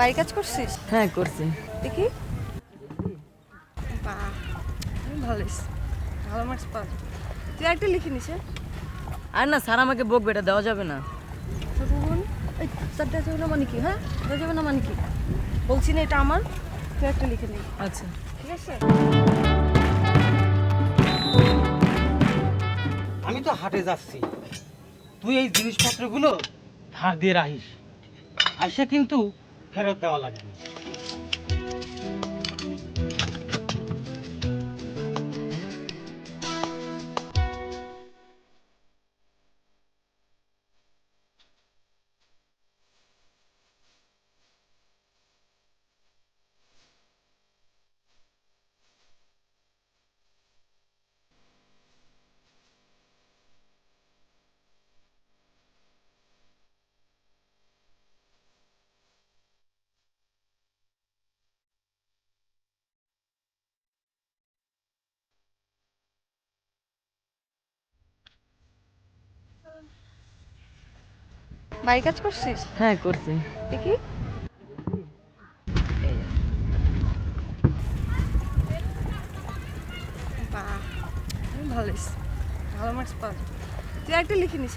বাড়ির কাজ করছিস? হ্যাঁ করছি। দেখি। বাহ, ভালো হয়েছে, ভালো মার্কস পাস। তুই একটা লিখে নিস। আর না স্যার আমাকে বকবে, এটা দেওয়া যাবে না। এই স্যার দেওয়া যাবে না মানে কি? হ্যাঁ, দেওয়া যাবে না মানে কি? বলছি না এটা আমার, তুই একটা লিখে নি। আচ্ছা ঠিক আছে। আমি তো হাটে যাচ্ছি, তুই এই জিনিসপত্রগুলো ধার দিয়ে রাখিস, আইসা কিন্তু ফেরত দেওয়া লাগবে। বাড়ির কাজ করছিস? হ্যাঁ করছি। দেখি। বাহ, ভালো হয়েছে, ভালো মার্কস পাস। তুই একটা লিখে নিস।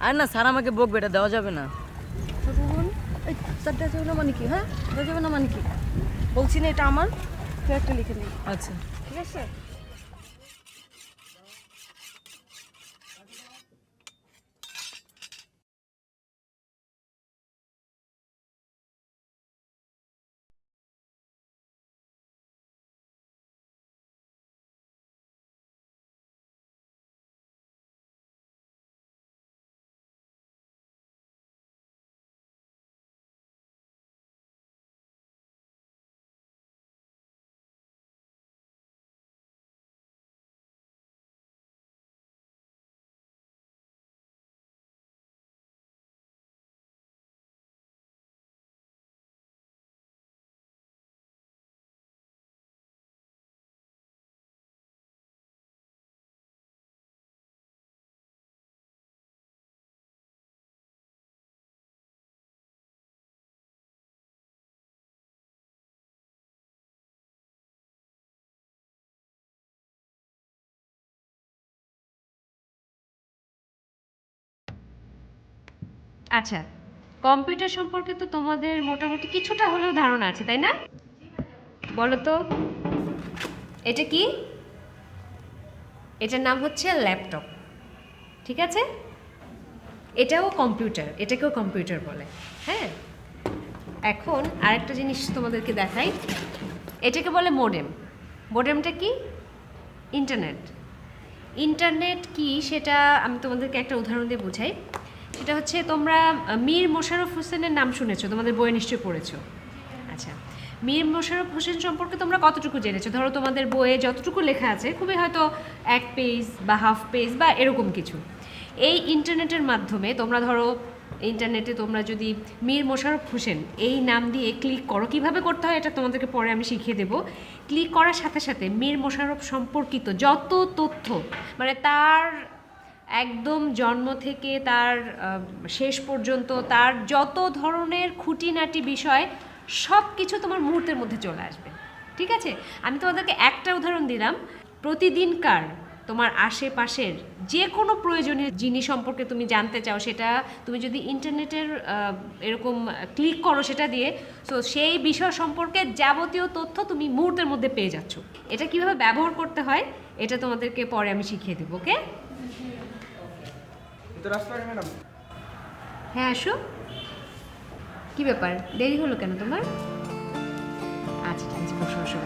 আর না স্যার আমাকে বকবে, এটা দেওয়া যাবে না। এই স্যার দেওয়া যাবে না মানে কি? হ্যাঁ, দেওয়া যাবে না মানে কি? বলছি না এটা আমার, তুই একটা লিখে নি। আচ্ছা ঠিক আছে। আচ্ছা, কম্পিউটার সম্পর্কে তো তোমাদের মোটামুটি কিছুটা হলেও ধারণা আছে, তাই না? বলো তো, এটা কি? এটার নাম হচ্ছে ল্যাপটপ, ঠিক আছে? এটাও কম্পিউটার, এটাকেও কম্পিউটার বলে। হ্যাঁ, এখন আরেকটা জিনিস তোমাদেরকে দেখাই, এটাকে বলে মোডেম। মোডেমটা কি? ইন্টারনেট। ইন্টারনেট কি সেটা আমি তোমাদেরকে একটা উদাহরণ দিয়ে বোঝাই। সেটা হচ্ছে, তোমরা মীর মোশাররফ হোসেনের নাম শুনেছো, তোমাদের বইয়ে নিশ্চয়ই পড়েছো। আচ্ছা, মীর মোশাররফ হোসেন সম্পর্কে তোমরা কতটুকু জেনেছো? ধরো তোমাদের বইয়ে যতটুকু লেখা আছে, খুবই হয়তো 1 পেজ বা হাফ পেজ বা এরকম কিছু। এই ইন্টারনেটের মাধ্যমে তোমরা ধরো ইন্টারনেটে তোমরা যদি মীর মোশাররফ হোসেন এই নাম দিয়ে ক্লিক করো, কিভাবে করতে হয় এটা তোমাদেরকে পরে আমি শিখিয়ে দেবো। ক্লিক করার সাথে সাথে মীর মোশাররফ সম্পর্কিত যত তথ্য, মানে তার একদম জন্ম থেকে তার শেষ পর্যন্ত তার যত ধরনের খুঁটিনাটি বিষয়, সব কিছু তোমার মুহূর্তের মধ্যে চলে আসবে। ঠিক আছে, আমি তোমাদেরকে একটা উদাহরণ দিলাম। প্রতিদিনকার তোমার আশেপাশের যে কোনো প্রয়োজনীয় জিনিস সম্পর্কে তুমি জানতে চাও, সেটা তুমি যদি ইন্টারনেটের এরকম ক্লিক করো সেটা দিয়ে, সো সেই বিষয় সম্পর্কে যাবতীয় তথ্য তুমি মুহূর্তের মধ্যে পেয়ে যাচ্ছ। এটা কিভাবে ব্যবহার করতে হয় এটা তোমাদেরকে পরে আমি শিখিয়ে দেবো। ওকে? হ্যাঁ, আসো। কি ব্যাপার, দেরি হলো কেন তোমার? আচ্ছা ঠিক আছে, বসো বসো।